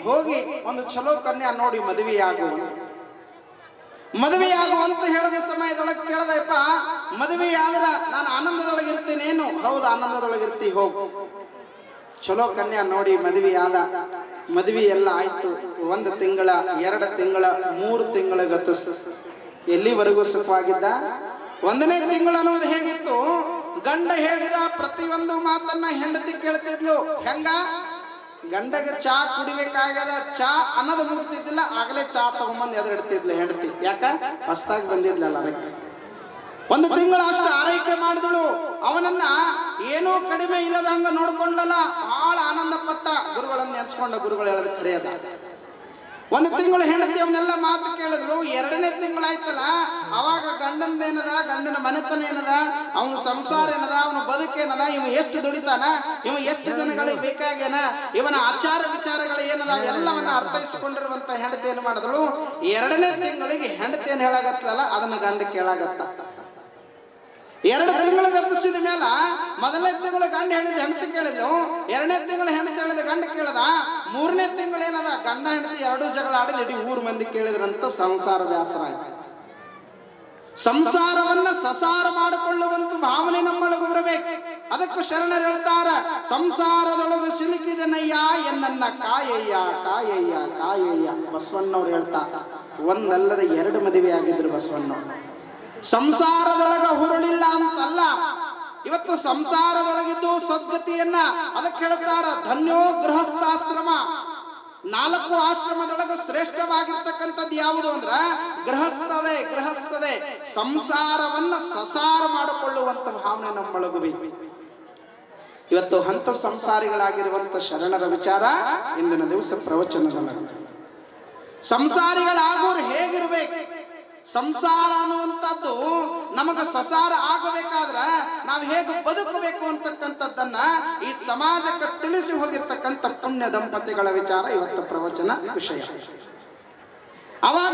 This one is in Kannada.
ಹೋಗಿ ಒಂದು ಚಲೋ ಕನ್ಯಾ ನೋಡಿ ಮದುವೆಯಾಗುವಂತ ಹೇಳಿದ ಸಮಯದೊಳಗೆ ಕೇಳದಪ್ಪ, ಮದುವೆ ಆದ್ರ ನಾನು ಆನಂದದೊಳಗೆ ಇರ್ತೇನೇನು? ಹೌದು, ಆನಂದದೊಳಗಿರ್ತಿ, ಹೋಗು. ಚಲೋ ಕನ್ಯಾ ನೋಡಿ ಮದುವೆ ಎಲ್ಲ ಆಯ್ತು. 1 ತಿಂಗಳ 2 ತಿಂಗಳ 3 ತಿಂಗಳ ಗತಿಸ್. ಎಲ್ಲಿವರೆಗೂ ಸುಖವಾಗಿದ್ದ? 1ನೇ ತಿಂಗಳು ಅನ್ನೋದು ಹೇಗಿತ್ತು? ಗಂಡ ಹೇಳಿದ ಪ್ರತಿಯೊಂದು ಮಾತನ್ನ ಹೆಂಡತಿ ಕೇಳ್ತಿದ್ಲು. ಹೆಂಗ? ಗಂಡಗೆ ಚಾ ಕುಡಿಬೇಕಾಗ್ಯದ, ಚಾ ಅನ್ನೋದು ಮುಗ್ತಿದ್ದಿಲ್ಲ, ಆಗಲೇ ಚಾ ತಗೊಂಬಂದು ಎದುರಿಡ್ತಿದ್ಲು ಹೆಂಡತಿ. ಯಾಕ? ಹೊಸ್ತಾಗಿ ಬಂದಿದ್ಲಲ್ಲ ಅದಕ್ಕೆ. 1 ತಿಂಗಳು ಅಷ್ಟು ಆರೈಕೆ ಮಾಡಿದಳು. ಅವನನ್ನ ಏನೋ ಕಡಿಮೆ ಇಲ್ಲದಂಗ ನೋಡ್ಕೊಂಡಲ್ಲ, ಬಹಳ ಆನಂದ ಪಟ್ಟ. ಗುರುಗಳನ್ನು ನೆನೆಸ್ಕೊಂಡ. ಗುರುಗಳು ಹೇಳೋದು ಖರೆಯದ. 1 ತಿಂಗಳು ಹೆಂಡತಿ ಅವನ್ನೆಲ್ಲ ಮಾತು ಕೇಳಿದ್ರು. 2ನೇ ತಿಂಗಳಾಯ್ತಲ್ಲ, ಅವಾಗ ಗಂಡನದೇನದ, ಗಂಡನ ಮನೆತನ ಏನದ, ಅವನ ಸಂಸಾರ ಏನದ, ಅವನ ಬದುಕೇನದ, ಇವ ಎಷ್ಟು ದುಡಿತಾನ, ಇವ ಎಷ್ಟು ಜನಗಳಿಗೆ ಬೇಕಾಗ್ಯಾನ, ಇವನ ಆಚಾರ ವಿಚಾರಗಳು ಏನದ, ಅವೆಲ್ಲವನ್ನ ಅರ್ಥೈಸಿಕೊಂಡಿರುವಂತ ಹೆಂಡತಿ ಏನು ಮಾಡಿದ್ರು, 2ನೇ ತಿಂಗಳಿಗೆ ಹೆಂಡತಿ ಏನ್ ಹೇಳಾಗತ್ತಲ್ಲ ಅದನ್ನ ಗಂಡ ಕೇಳಾಗತ್ತ. 2 ತಿಂಗಳು ಗತಿಸಿದ ಮೇಲೆ 1ನೇ ತಿಂಗಳು ಗಂಡ ಹೇಳಿದ ಹೆಂಡತಿ ಕೇಳಿದ್ಲು, 2ನೇ ತಿಂಗಳು ಹೆಂಡತಿ ಹೇಳಿದ ಗಂಡ ಕೇಳದ, 3ನೇ ತಿಂಗಳು ಏನದ ಗಂಡ ಹೆಂಡತಿ 2 ಜಗಳ ಆಡಿದ ಇಡೀ ಊರ್ ಮಂದಿ ಕೇಳಿದ್ರಂತ ಸಂಸಾರ ವ್ಯಾಸರ ಆಯ್ತು. ಸಂಸಾರವನ್ನ ಸಸಾರ ಮಾಡಿಕೊಳ್ಳುವಂತ ಭಾವನೆ ನಮ್ಮೊಳಗೆ ಬರಬೇಕು. ಅದಕ್ಕೂ ಶರಣರು ಹೇಳ್ತಾರ, ಸಂಸಾರದೊಳಗೆ ಸಿಲುಕಿದನಯ್ಯ ಎನ್ನನ್ನ ಕಾಯಯ್ಯ ಕಾಯಯ್ಯ ಕಾಯಯ್ಯ. ಬಸವಣ್ಣವ್ರು ಹೇಳ್ತಾರ, 1 ಅಲ್ಲದೆ 2 ಮದುವೆ ಆಗಿದ್ರು ಬಸವಣ್ಣವ್ರು. ಸಂಸಾರದೊಳಗ ಹುರುಳಿಲ್ಲ ಅಂತಲ್ಲ, ಇವತ್ತು ಸಂಸಾರದೊಳಗಿದ್ದು ಸದ್ಗತಿಯನ್ನ ಅದಕ್ಕೆ ಹೇಳ್ತಾರ, ಧನ್ಯೋ ಗೃಹಸ್ಥಾಶ್ರಮ. 4 ಆಶ್ರಮದೊಳಗ ಶ್ರೇಷ್ಠವಾಗಿರ್ತಕ್ಕಂಥದ್ದು ಯಾವುದು ಅಂದ್ರ ಗೃಹಸ್ಥದೆ. ಸಂಸಾರವನ್ನ ಸಸಾರ ಮಾಡಿಕೊಳ್ಳುವಂತ ಭಾವನೆ ನಮ್ಮೊಳಗು ಬೇಕು. ಇವತ್ತು ಹಂತ ಸಂಸಾರಿಗಳಾಗಿರುವಂತ ಶರಣರ ವಿಚಾರ ಇಂದಿನ ದಿವಸ ಪ್ರವಚನದಲ್ಲಿ. ಸಂಸಾರಿಗಳಾಗೋರು ಹೇಗಿರ್ಬೇಕು? ಸಂಸಾರ ಅನ್ನುವಂಥದ್ದು ನಮಗ ಸಸಾರ ಆಗಬೇಕಾದ್ರ ನಾವು ಹೇಗೆ ಬದುಕಬೇಕು ಅಂತಕ್ಕಂಥದ್ದನ್ನ ಈ ಸಮಾಜಕ್ಕೆ ತಿಳಿಸಿ ಹೋಗಿರ್ತಕ್ಕಂಥ ಪುಣ್ಯ ದಂಪತಿಗಳ ವಿಚಾರ ಇವತ್ತು ಪ್ರವಚನ ವಿಷಯ. ಅವಾಗ